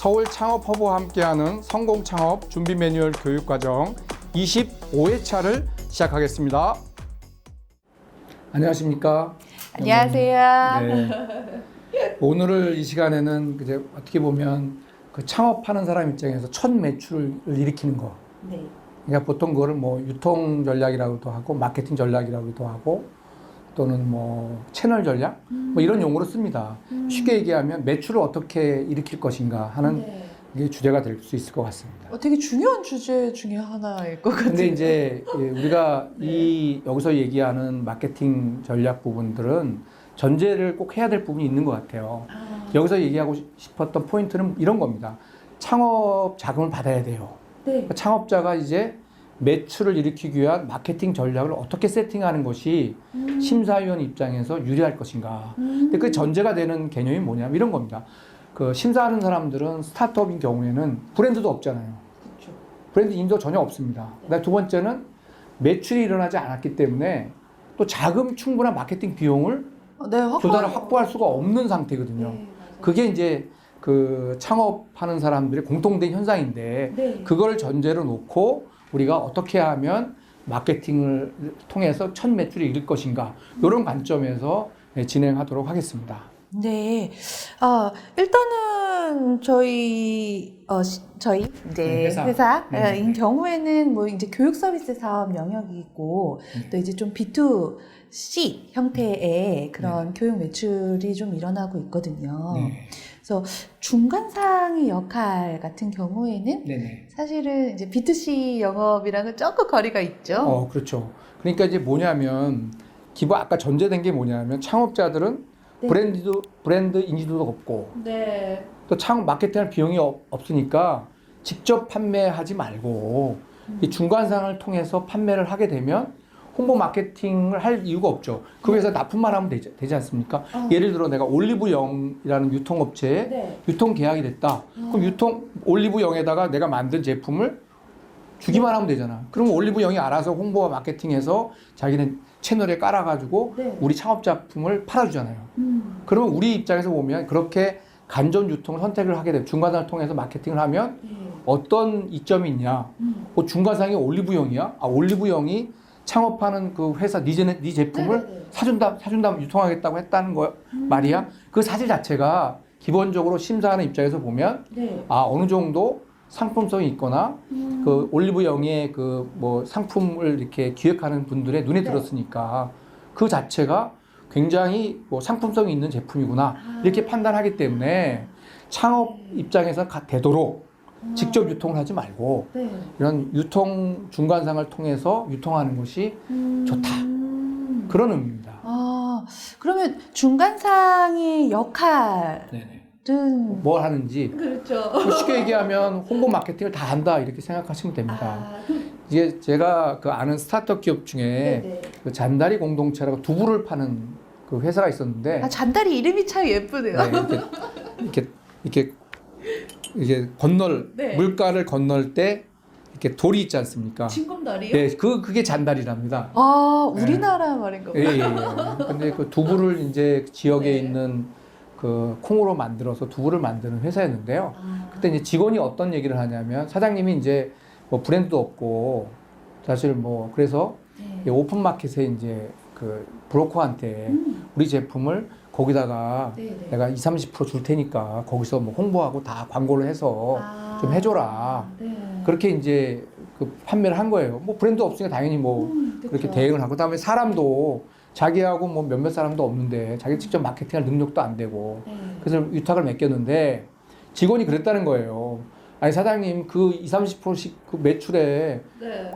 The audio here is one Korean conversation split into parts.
서울 창업허브와 함께하는 성공창업 준비 매뉴얼 교육과정 25회차를 시작하겠습니다. 안녕하십니까? 안녕하세요. 네. 오늘 이 시간에는 이제 어떻게 보면 그 창업하는 사람 입장에서 첫 매출을 일으키는 거. 네. 그러니까 보통 그거를 뭐 유통 전략이라고도 하고 마케팅 전략이라고도 하고 또는 뭐 채널 전략 뭐 이런 용어로 씁니다. 쉽게 얘기하면 매출을 어떻게 일으킬 것인가 하는 이게 주제가 될 수 있을 것 같습니다. 되게 중요한 주제 중에 하나일 것 같아요. 근데 이제 우리가 여기서 얘기하는 마케팅 전략 부분들은 전제를 꼭 해야 될 부분이 있는 것 같아요. 여기서 얘기하고 싶었던 포인트는 이런 겁니다. 창업 자금을 받아야 돼요. 네. 그러니까 창업자가 이제 매출을 일으키기 위한 마케팅 전략을 어떻게 세팅하는 것이 심사위원 입장에서 유리할 것인가. 근데 그 전제가 되는 개념이 뭐냐면 이런 겁니다. 그 심사하는 사람들은 스타트업인 경우에는 브랜드도 없잖아요. 그렇죠. 브랜드 인도 전혀 없습니다. 그다음에 두 번째는 매출이 일어나지 않았기 때문에 또 자금 충분한 마케팅 비용을 조달을 확보할 수가 없는 상태거든요. 네, 그게 이제 그 창업하는 사람들의 공통된 현상인데 네. 그걸 전제로 놓고 우리가 어떻게 하면 마케팅을 통해서 첫 매출을 이룰 것인가 이런 관점에서 진행하도록 하겠습니다. 네. 일단은 저희 이제 회사인 경우에는 뭐 이제 교육 서비스 사업 영역이 있고 또 이제 좀 B2C 형태의 그런 교육 매출이 좀 일어나고 있거든요. 네. 그래서 중간상의 역할 같은 경우에는 네네. 사실은 이제 B2C 영업이랑은 조금 거리가 있죠. 그렇죠. 그러니까 이제 뭐냐면 기본 아까 전제된 게 뭐냐면 창업자들은 네. 브랜드 인지도도 없고 네. 또 창업 마케팅할 비용이 없으니까 직접 판매하지 말고 이 중간상을 통해서 판매를 하게 되면 홍보 마케팅을 할 이유가 없죠. 그 회사 납품만 하면 되지 않습니까? 예를 들어 내가 올리브영이라는 유통업체에 유통 계약이 됐다. 그럼 올리브영에다가 내가 만든 제품을 주기만 하면 되잖아. 그럼 올리브영이 알아서 홍보와 마케팅해서 자기는 채널에 깔아가지고 우리 창업작품을 팔아주잖아요. 그러면 우리 입장에서 보면 그렇게 간접 유통을 선택을 하게 되면 중간상을 통해서 마케팅을 하면 어떤 이점이 있냐? 중간상이 올리브영이야? 올리브영이 창업하는 그 회사 네 제품을 사준다면 유통하겠다고 했다는 거 말이야. 그 사실 자체가 기본적으로 심사하는 입장에서 보면 어느 정도 상품성이 있거나 그 올리브영의 그 뭐 상품을 이렇게 기획하는 분들의 눈에 들었으니까 그 자체가 굉장히 뭐 상품성이 있는 제품이구나 이렇게 판단하기 때문에 창업 입장에서 되도록 직접 유통을 하지 말고 이런 유통 중간상을 통해서 유통하는 것이 좋다. 그런 의미입니다. 그러면 중간상의 역할은 뭘 하는지 그렇죠. 쉽게 얘기하면 홍보 마케팅을 다 한다 이렇게 생각하시면 됩니다. 이게 제가 그 아는 스타트업 기업 중에 그 잔다리 공동체라고 두부를 파는 그 회사가 있었는데 잔다리 이름이 참 예쁘네요. 이렇게 물가를 건널 때 이렇게 돌이 있지 않습니까? 징검다리요? 네, 그게 잔다리랍니다. 우리나라 말인가 봐요. 예. 근데 그 두부를 이제 지역에 있는 그 콩으로 만들어서 두부를 만드는 회사였는데요. 그때 이제 직원이 어떤 얘기를 하냐면 사장님이 이제 뭐 브랜드도 없고 사실 뭐 그래서 오픈 마켓에 이제 그 브로커한테 우리 제품을 거기다가 내가 20-30% 줄 테니까 거기서 뭐 홍보하고 다 광고를 해서 좀 해줘라. 그렇게 이제 그 판매를 한 거예요. 뭐 브랜드 없으니까 당연히 뭐 그렇게 대응을 하고 그다음에 사람도 자기하고 뭐 몇몇 사람도 없는데 자기 직접 마케팅할 능력도 안 되고 그래서 위탁을 맡겼는데 직원이 그랬다는 거예요. 아니 사장님 그 20-30%씩 그 매출에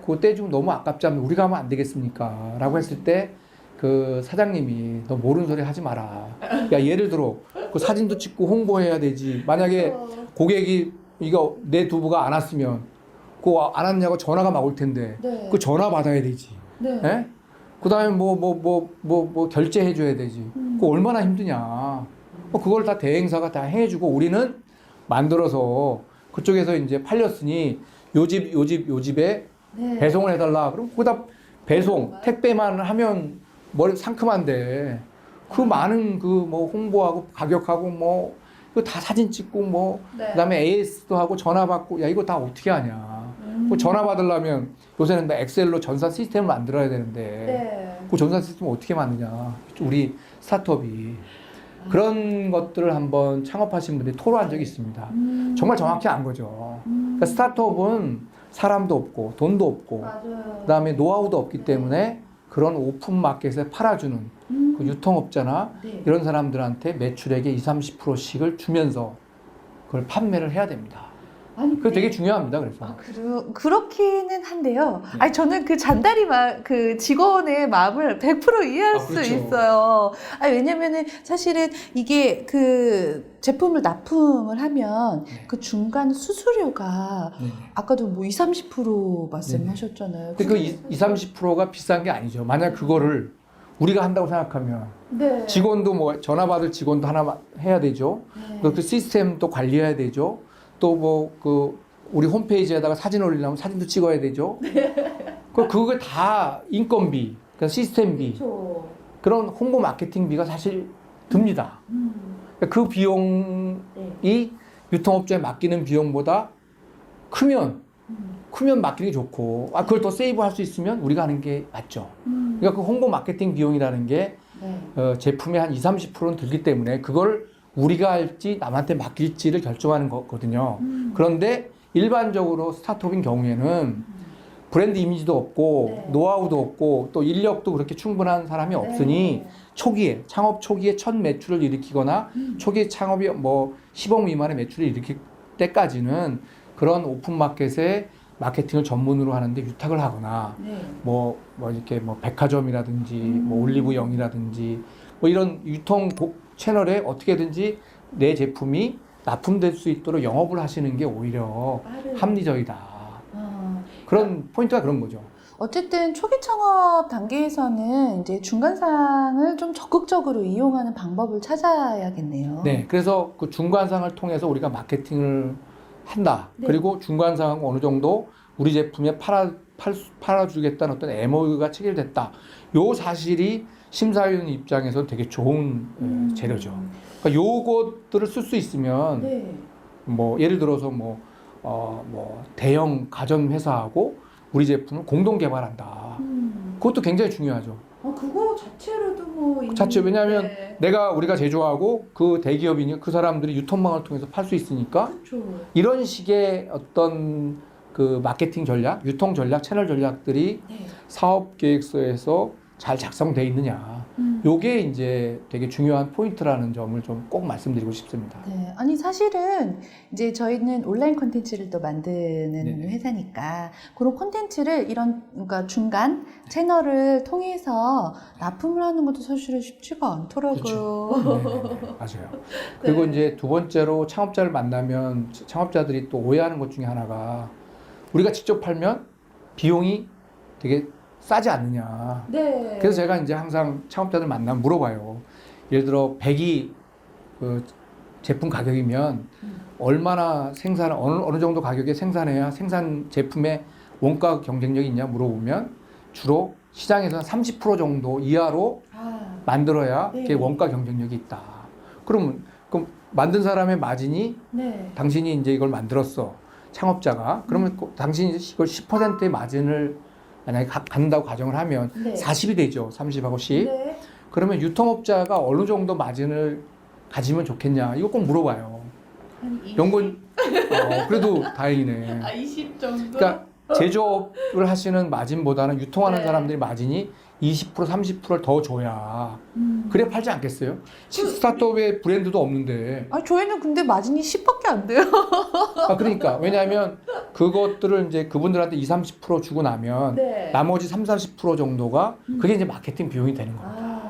그거 떼주면 너무 아깝잖아요. 우리가 하면 안 되겠습니까? 라고 했을 때 그 사장님이 너 모르는 소리 하지 마라. 야 예를 들어 그 사진도 찍고 홍보해야 되지. 만약에 고객이 이거 내 두부가 안 왔으면 그거 안 왔냐고 전화가 막 올 텐데 그 전화 받아야 되지. 예? 그 다음에 뭐 결제해 줘야 되지. 그거 얼마나 힘드냐. 그걸 다 대행사가 다 해주고 우리는 만들어서 그쪽에서 이제 팔렸으니 요 집에 배송을 해달라. 그럼 거기다 택배만 하면 머리 상큼한데 그 많은 그 뭐 홍보하고 가격하고 뭐 이거 다 사진 찍고 뭐 네. 그다음에 AS도 하고 전화 받고 야 이거 다 어떻게 하냐. 뭐 전화 받으려면 요새는 뭐 엑셀로 전산 시스템을 만들어야 되는데 네. 그 전산 시스템을 어떻게 만드냐. 우리 스타트업이 그런 것들을 한번 창업하신 분들이 토로한 적이 있습니다. 정말 정확히 안 거죠. 그러니까 스타트업은 사람도 없고 돈도 없고 맞아요. 그다음에 노하우도 없기 때문에 그런 오픈 마켓에 팔아주는 그 유통업자나 네. 이런 사람들한테 매출액의 20, 30%씩을 주면서 그걸 판매를 해야 됩니다. 아니, 그게 되게 중요합니다. 그래서 그렇기는 한데요. 네. 아니, 저는 그 잔다리 그 직원의 마음을 100% 이해할 수 그렇죠. 있어요. 아니, 왜냐면은 사실은 이게 그 제품을 납품을 하면 네. 그 중간 수수료가 네. 아까도 뭐 20, 30% 말씀하셨잖아요. 근데 그 20, 30%가 비싼 게 아니죠. 만약 그거를 우리가 한다고 생각하면 네. 직원도 뭐 전화 받을 직원도 하나 해야 되죠. 네. 그 시스템도 관리해야 되죠. 또 뭐 그 우리 홈페이지에다가 사진 올리려면 사진도 찍어야 되죠. 그거 다 인건비, 그러니까 시스템비, 그렇죠. 그런 홍보 마케팅비가 사실 듭니다. 그 비용이 네. 유통업자에 맡기는 비용보다 크면 맡기는 게 좋고, 그걸 더 세이브할 수 있으면 우리가 하는 게 맞죠. 그러니까 그 홍보 마케팅 비용이라는 게 네. 제품의 한 20, 30%는 들기 때문에 그걸 우리가 할지 남한테 맡길지를 결정하는 거거든요. 그런데 일반적으로 스타트업인 경우에는 브랜드 이미지도 없고 네. 노하우도 없고 또 인력도 그렇게 충분한 사람이 없으니 초기에 창업 초기에 첫 매출을 일으키거나 초기에 창업이 뭐 10억 미만의 매출을 일으킬 때까지는 그런 오픈 마켓에 마케팅을 전문으로 하는데 유탁을 하거나 네. 뭐 이렇게 뭐 백화점이라든지 뭐 올리브영이라든지 뭐 이런 유통 채널에 어떻게든지 내 제품이 납품될 수 있도록 영업을 하시는 게 오히려 합리적이다. 그런 포인트가 그런 거죠. 어쨌든 초기 창업 단계에서는 이제 중간상을 좀 적극적으로 이용하는 방법을 찾아야겠네요. 네, 그래서 그 중간상을 통해서 우리가 마케팅을 한다. 네. 그리고 중간상 어느 정도 우리 제품에 팔아주겠다는 어떤 MOU가 체결됐다. 요 사실이 심사위원 입장에서 되게 좋은 재료죠. 그러니까 요것들을 쓸 수 있으면 네. 뭐 예를 들어서 뭐 대형 가전 회사하고 우리 제품을 공동 개발한다. 그것도 굉장히 중요하죠. 그거 자체로도 뭐 자체 왜냐하면 우리가 제조하고 그 대기업이니 그 사람들이 유통망을 통해서 팔 수 있으니까 그렇죠. 이런 식의 어떤 그 마케팅 전략, 유통 전략, 채널 전략들이 네. 사업 계획서에서 잘 작성돼 있느냐. 요게 이제 되게 중요한 포인트라는 점을 좀 꼭 말씀드리고 싶습니다. 네, 아니 사실은 이제 저희는 온라인 콘텐츠를 또 만드는 네네. 회사니까 그런 콘텐츠를 이런 그러니까 중간 채널을 통해서 납품을 하는 것도 사실은 쉽지가 않더라고요. 그렇죠. 네, 맞아요. 그리고 이제 두 번째로 창업자를 만나면 창업자들이 또 오해하는 것 중에 하나가 우리가 직접 팔면 비용이 되게 싸지 않느냐. 네. 그래서 제가 이제 항상 창업자들 만나면 물어봐요. 예를 들어 100이 그 제품 가격이면 얼마나 어느 정도 가격에 생산해야 생산 제품의 원가 경쟁력이 있냐 물어보면 주로 시장에서는 30% 정도 이하로 만들어야 네. 그게 원가 경쟁력이 있다. 그럼 만든 사람의 마진이 네. 당신이 이제 이걸 만들었어. 창업자가. 그러면 당신이 이걸 10%의 마진을 만약에 갖는다고 가정을 하면 네. 40이 되죠. 30하고 10. 네. 그러면 유통업자가 어느 정도 마진을 가지면 좋겠냐. 이거 꼭 물어봐요. 한 20? 연구원, 그래도 다행이네. 20 정도? 그러니까 제조업을 하시는 마진보다는 유통하는 네. 사람들이 마진이 20%, 30%를 더 줘야 그래 팔지 않겠어요? 스타트업의 브랜드도 없는데. 저희는 근데 마진이 10밖에 안 돼요. 그러니까 왜냐하면 그것들을 이제 그분들한테 20, 30% 주고 나면 네. 나머지 30, 40% 정도가 그게 이제 마케팅 비용이 되는 겁니다.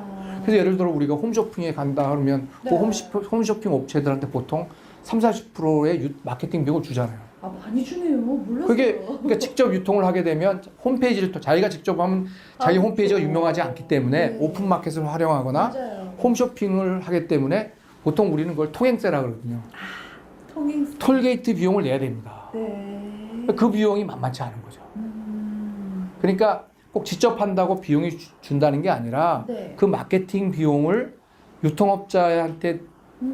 그래서 예를 들어 우리가 홈쇼핑에 간다 그러면 네. 그 홈쇼핑 업체들한테 보통 30, 40%의 마케팅 비용을 주잖아요. 많이 주네요. 몰랐어요. 그러니까 직접 유통을 하게 되면 홈페이지를 또 자기가 직접 하면 자기 홈페이지가 유명하지 않기 때문에 네. 오픈 마켓을 활용하거나 맞아요. 홈쇼핑을 하기 때문에 보통 우리는 그걸 통행세라 그러거든요. 통행세. 톨게이트 비용을 내야 됩니다. 네. 그 비용이 만만치 않은 거죠. 그러니까 꼭 직접 한다고 비용이 준다는 게 아니라 네. 그 마케팅 비용을 유통업자한테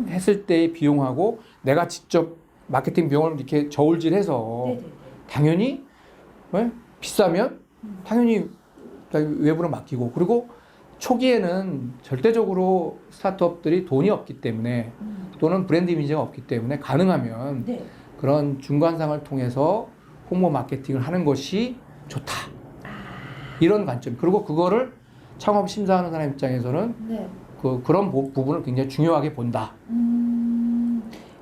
했을 때의 비용하고 내가 직접 마케팅 비용을 이렇게 저울질해서 네네. 당연히 왜? 비싸면 당연히 외부로 맡기고 그리고 초기에는 절대적으로 스타트업들이 돈이 없기 때문에 또는 브랜드 이미지가 없기 때문에 가능하면 네. 그런 중간상을 통해서 홍보 마케팅을 하는 것이 좋다. 이런 관점. 그리고 그거를 창업 심사하는 사람 입장에서는 네. 그런 부분을 굉장히 중요하게 본다.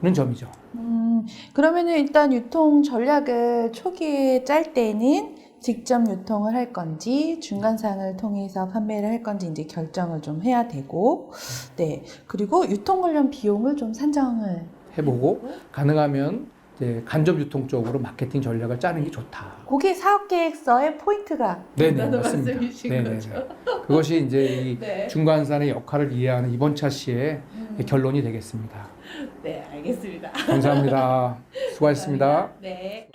는 점이죠. 그러면은 일단 유통 전략을 초기에 짤 때는 직접 유통을 할 건지 중간상을 통해서 판매를 할 건지 이제 결정을 좀 해야 되고, 네. 그리고 유통 관련 비용을 좀 산정을 해보고 가능하면 이제 간접 유통 쪽으로 마케팅 전략을 짜는 게 좋다. 그게 사업 계획서의 포인트가 네네 된다는 맞습니다. 말씀이신 네네. 거죠. 그것이 이제 이 네. 중간산의 역할을 이해하는 이번 차시의 결론이 되겠습니다. 네, 알겠습니다. 감사합니다. 수고하셨습니다. 네.